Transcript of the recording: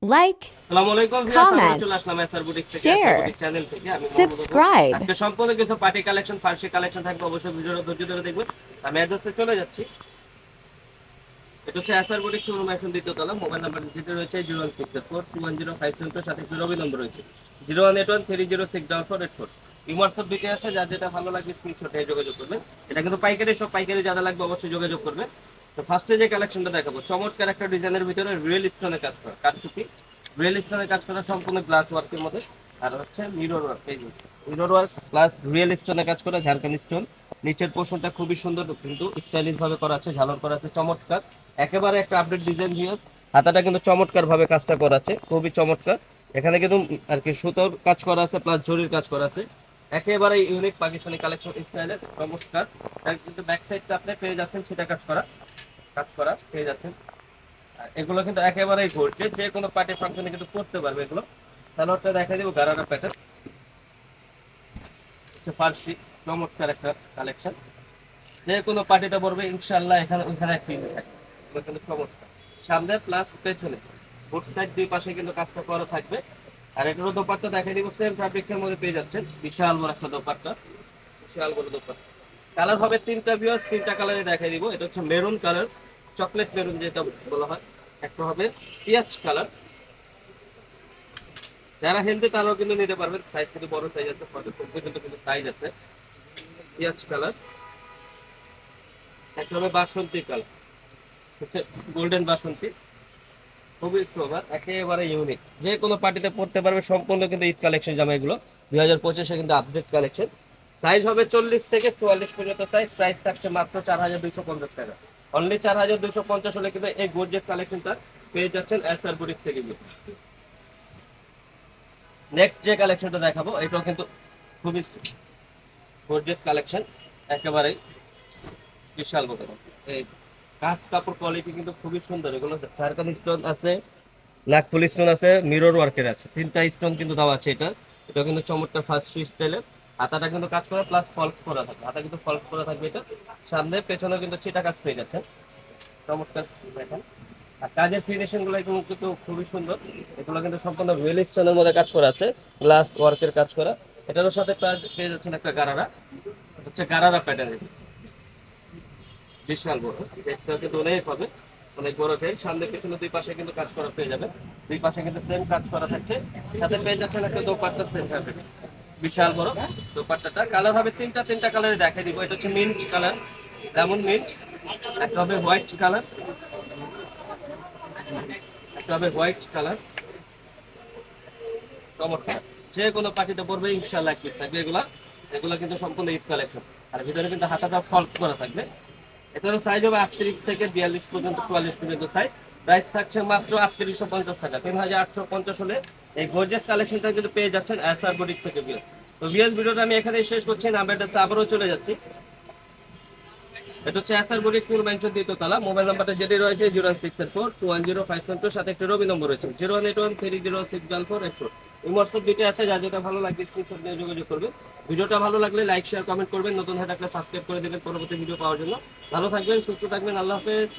like, আসসালামু আলাইকুম viewers, আমরা comment, চলে আসলাম এসআর বুটিক থেকে। এসআর share, বুটিক চ্যানেল থেকে আমি মোহাম্মদ অপু। subscribe. আজকে সম্পূর্ণ কিছু পার্টি কালেকশন, ফার্সি কালেকশন থাকবে, অবশ্যই ভিডিওটা ধৈর্য ধরে দেখবেন। আমি অ্যাড্রেসে চলে যাচ্ছি। এটা হচ্ছে এসআর বুটিক শোরুম, এখন দ্বিতীয় তলা। মোবাইল নাম্বার যেটা রয়েছে 016421057, সাথে একটি রবি নম্বর রয়েছে 01813064484। হোয়াটসঅ্যাপ দিতে আছে, যার যেটা ভালো লাগবে স্ক্রিনশট নিয়ে যোগাযোগ করবেন। এটা কিন্তু পাইকারি, সব পাইকারি যারা লাগবে অবশ্যই যোগাযোগ করবে। তো ফার্স্টে যে কালেকশনটা দেখাবো, চমৎকার একটা ডিজাইনের ভিতরে রিয়েল স্টোনের কাজ করা, কারচুপি রিয়েল স্টোনের কাজ করা, সম্পূর্ণ গ্লাস ওয়ার্কের মধ্যে। আর হচ্ছে মিরর ওয়ার্ক, এই মিরর ওয়ার্ক প্লাস রিয়েল স্টোনের কাজ করা, ঝাড়খান্ড স্টোন। নিচের পোর্শনটা খুবই সুন্দর, কিন্তু স্টাইলিশ ভাবে করা আছে, ঝালর করা আছে, চমৎকার। একেবারে একটা আপডেট ডিজাইন ভিউয়ার্স। হাতাটা কিন্তু চমৎকার ভাবে কাজটা করা আছে, খুবই চমৎকার। এখানে কিন্তু আর কি সুতোর কাজ করা আছে, প্লাস জরির কাজ করা আছে। একেবারে ইউনিক পাকিস্তানি কালেকশন স্টাইলের, চমৎকার। তার কিন্তু ব্যাক সাইডটা আপনি পেয়ে যাচ্ছেন, সেটা কাজ করা পেয়ে যাচ্ছেন। আর এগুলো কিন্তু একেবারেই ঘুরছে, যে কোনো পার্টি ফাংশনে কিন্তু করতে পারবে এগুলো। সালোয়ারটা দেখা দিব গারারা প্যাটার্ন, হচ্ছে ফার্সি, চমৎকার একটা কালেকশন। যে কোনো পার্টিটা পড়বে ইনশাআল্লাহ, এখানে ওইখানে একটি থাকবে। এগুলো কিন্তু চমৎকার, সামনে প্লাস পেছনে বোথ সাইড দুই পাশে কিন্তু কাজটা করা থাকবে। আর এটারও দোপাট্টা দেখা দিব সেম ফ্যাব্রিক্সের মধ্যে পেয়ে যাচ্ছেন, বিশাল বড় একটা দোপাট্টা, বিশাল বড় দোপাট্টা। কালার হবে তিনটা ভিউয়ার্স, তিনটা কালারে দেখাই দিব। এটা হচ্ছে মেরুন কালার, চকলেট মেরুন যেটা বলা হয়। একটা হবে পিঁয়াজ কালার, যারা হেলদি তারাও কিন্তু নিতে পারবেন, সাইজ কিন্তু বড় সাইজ আছে, 44 পর্যন্ত কিন্তু সাইজ আছে। পিঁয়াজ কালার। একটা হবে বাসন্তী কালার, হচ্ছে গোল্ডেন বাসন্তী, খুবই সোবার, একেবারে ইউনিক। যে কোনো পার্টিতে পড়তে পারবে, সম্পূর্ণ কিন্তু ঈদ কালেকশন জামা এগুলো, 2025-এ কিন্তু আপডেট কালেকশন। সাইজ হবে 40 থেকে 44 পর্যন্ত সাইজ। প্রাইস থাকছে মাত্র 4250 টাকা। অনলি 4250 হলে কিন্তু এই গর্জিয়াস কালেকশনটা পেয়ে যাচ্ছেন এসআর বুটিক থেকে। নেক্সট যে কালেকশনটা দেখাবো, এটাও কিন্তু খুবই গর্জিয়াস কালেকশন, একেবারেই বিশাল বড়। এই কাজ কাপড় কোয়ালিটি কিন্তু খুবই সুন্দর। এগুলো ঝাড়খান্ড স্টোন আছে, নাকফুল স্টোন আছে, মিরর ওয়ার্কের আছে, তিনটা স্টোন কিন্তু দেওয়া আছে। এটা কিন্তু চমৎকার ফার্স্ট স্টাইলের। হাতাটা কিন্তু কাজ করা প্লাস ফলস করা থাকবে, হাতা কিন্তু ফলস করা থাকবে। এটা সামনে পেছনে কিন্তু ছিটা কাজ পেয়ে যাচ্ছেন, চমৎকার দেখেন। আর কাজের ফিনিশিং গুলো কিন্তু খুবই সুন্দর। এগুলো কিন্তু সম্পূর্ণ রিয়েল স্টোনের মধ্যে কাজ করা আছে, গ্লাস ওয়ার্কের কাজ করা। এটার সাথে পেয়ে যাচ্ছেন একটা গারারা, হচ্ছে গারারা প্যাটার্ন, বিশাল বড়। দেখতে কিন্তু অনেক হবে, অনেক বড় সাইজ। সামনে পেছনে দুই পাশে কিন্তু কাজ করা পেয়ে যাবে, দুই পাশে কিন্তু সেম কাজ করা থাকছে। সাথে পেয়ে যাচ্ছেন একটা দোপাট্টা সেম ফ্যাব্রিক, বিশাল বড় দোপাট্টাটা। কালার হবে তিনটা কালারে দেখাই দিব। এটা হচ্ছে মিন্ট কালার, লেমন মিন্ট। একটা হবে হোয়াইট কালার, একটা হবে হোয়াইট কালার, চমৎকার। যে কোনো পার্টিতে পড়বে ইনশাআল্লাহ এক পিস থাকবে এগুলা। এগুলো কিন্তু সম্পূর্ণ ঈদ কালেকশন। আর ভিতরে কিন্তু হাতাটা ফলস করা থাকবে। এটার সাইজ হবে 38 থেকে 42 পর্যন্ত, 44 পর্যন্ত সাইজ। প্রাইস থাকছে মাত্র 3850 টাকা। 3850 হলে এই গর্জিয়াস কালেকশনটা কিন্তু পেয়ে যাচ্ছেন এসআর বুটিক থেকে। তো ভিএস ভিডিওটা আমি এখানেই শেষ করছি, নাম্বারটা আবারও চলে যাচ্ছি। এটা হচ্ছে এসআর বুটিক ফুল মেনশন দ্বিতীয় তলা। মোবাইল নাম্বারটা যেটি রয়েছে 064210572, সাথে একটা রবি নম্বর রয়েছে 01813061484। এই হোয়াটসঅ্যাপ দুইটা আছে, যা যেটা ভালো লাগবে স্ক্রিনশট নিয়ে যোগাযোগ করবে। ভিডিওটা ভালো লাগলে লাইক শেয়ার কমেন্ট করবেন, নতুন হয়ে থাকলে সাবস্ক্রাইব করে দেবেন পরবর্তী ভিডিও পাওয়ার জন্য। ভালো থাকবেন, সুস্থ থাকবেন, আল্লাহ হাফেজ।